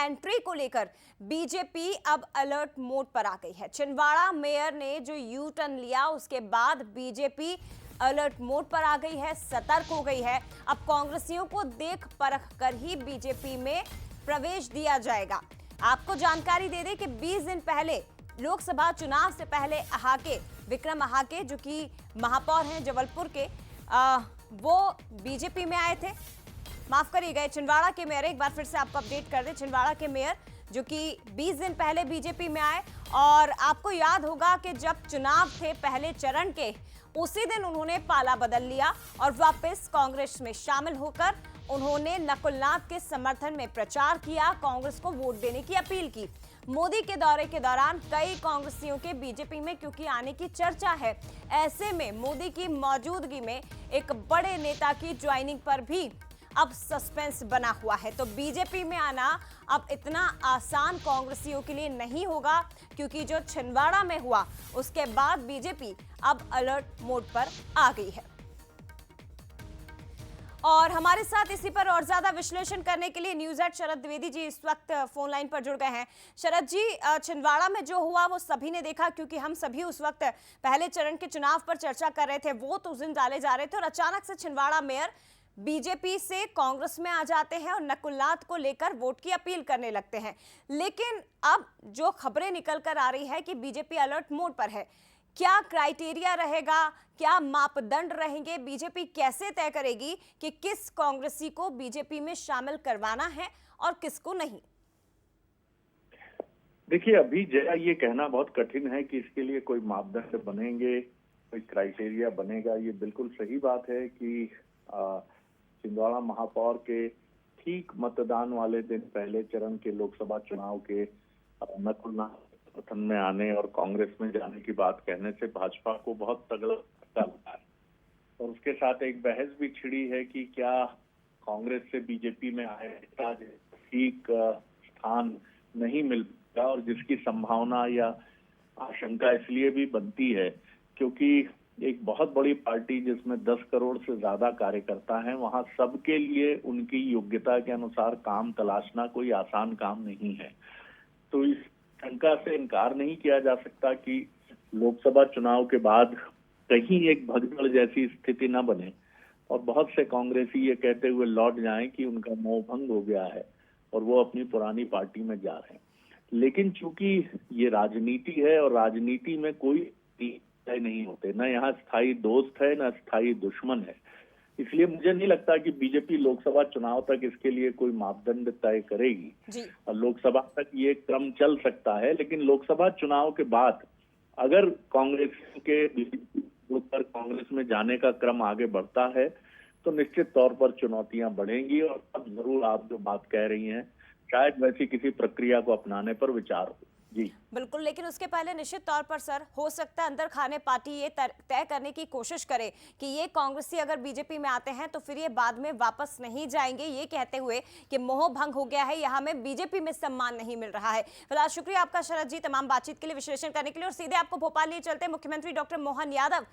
Entry को लेकर BJP अब अलर्ट मोड पर आ गई है। छिंदवाड़ा मेयर ने जो यू टर्न लिया उसके बाद बीजेपी अलर्ट मोड पर आ गई है, सतर्क हो गई है। अब कांग्रेसियों को देख परख कर ही बीजेपी में प्रवेश दिया जाएगा। आपको जानकारी दे दें कि 20 दिन पहले लोकसभा चुनाव से पहले विक्रम अहाके जो कि महापौर हैं जबलपुर के, वो बीजेपी में आए थे। माफ करिएगा, छिंदवाड़ा के मेयर, एक बार फिर से आपको अपडेट कर दें, छिंदवाड़ा के मेयर जो कि 20 दिन पहले बीजेपी में आए। और आपको याद होगा कि जब चुनाव थे पहले चरण के, उसी दिन उन्होंने पाला बदल लिया और वापस कांग्रेस में शामिल होकर उन्होंने नकुलनाथ के समर्थन में प्रचार किया, कांग्रेस को वोट देने की अपील की। मोदी के दौरे के दौरान कई कांग्रेसियों के बीजेपी में क्योंकि आने की चर्चा है, ऐसे में मोदी की मौजूदगी में एक बड़े नेता की ज्वाइनिंग पर भी अब सस्पेंस बना हुआ है। तो बीजेपी में आना अब इतना आसान कांग्रेसियों के लिए नहीं होगा, क्योंकि जो छिंदवाड़ा में हुआ उसके बाद बीजेपी अब अलर्ट मोड पर आ गई है। और हमारे साथ इसी पर और ज्यादा विश्लेषण करने के लिए न्यूज एट शरद द्विवेदी जी इस वक्त फोन लाइन पर जुड़ गए हैं। शरद जी, छिंदवाड़ा में जो हुआ वो सभी ने देखा, क्योंकि हम सभी उस वक्त पहले चरण के चुनाव पर चर्चा कर रहे थे, वोट उस दिन डाले जा रहे थे और अचानक से छिंदवाड़ा मेयर बीजेपी से कांग्रेस में आ जाते हैं और नकुलनाथ को लेकर वोट की अपील करने लगते हैं। लेकिन अब जो खबरें निकल कर आ रही है कि बीजेपी अलर्ट मोड पर है, क्या क्राइटेरिया रहेगा, क्या मापदंड रहेंगे, बीजेपी कैसे तय करेगी कि किस कांग्रेसी को बीजेपी में शामिल करवाना है और किसको नहीं? देखिए, अभी जरा ये कहना बहुत कठिन है कि इसके लिए कोई मापदंड बनेंगे, कोई क्राइटेरिया बनेगा। ये बिल्कुल सही बात है कि छिंदवाड़ा महापौर के ठीक मतदान वाले दिन पहले चरण के लोकसभा चुनाव के नकुलनाथ समर्थन में आने और कांग्रेस में जाने की बात कहने से भाजपा को बहुत तगड़ा झटका लगा है। और उसके साथ एक बहस भी छिड़ी है कि क्या कांग्रेस से बीजेपी में आए ठीक स्थान नहीं मिल पाएगा, और जिसकी संभावना या आशंका इसलिए भी बनती है क्योंकि एक बहुत बड़ी पार्टी जिसमें 10 करोड़ से ज्यादा कार्यकर्ता हैं, वहां सबके लिए उनकी योग्यता के अनुसार काम तलाशना कोई आसान काम नहीं है। तो इस शंका से इनकार नहीं किया जा सकता कि लोकसभा चुनाव के बाद कहीं एक भगदड़ जैसी स्थिति न बने और बहुत से कांग्रेसी ये कहते हुए लौट जाएं कि उनका मोह भंग हो गया है और वो अपनी पुरानी पार्टी में जा रहे हैं। लेकिन चूंकि ये राजनीति है और राजनीति में कोई तय नहीं होते, न यहाँ स्थायी दोस्त है न स्थायी दुश्मन है, इसलिए मुझे नहीं लगता कि बीजेपी लोकसभा चुनाव तक इसके लिए कोई मापदंड तय करेगी। लोकसभा तक ये क्रम चल सकता है, लेकिन लोकसभा चुनाव के बाद अगर कांग्रेस के पर कांग्रेस में जाने का क्रम आगे बढ़ता है तो निश्चित तौर पर चुनौतियां बढ़ेंगी और तब जरूर आप जो बात कह रही हैं शायद वैसी किसी प्रक्रिया को अपनाने पर विचार हो। जी बिल्कुल, लेकिन उसके पहले निश्चित तौर पर सर, हो सकता है अंदर खाने पार्टी ये तय करने की कोशिश करे कि ये कांग्रेसी अगर बीजेपी में आते हैं तो फिर ये बाद में वापस नहीं जाएंगे, ये कहते हुए कि मोह भंग हो गया है, यहाँ में बीजेपी में सम्मान नहीं मिल रहा है। फिलहाल शुक्रिया आपका शरद जी तमाम बातचीत के लिए, विश्लेषण करने के लिए। और सीधे आपको भोपाल लिए चलते, मुख्यमंत्री डॉक्टर मोहन यादव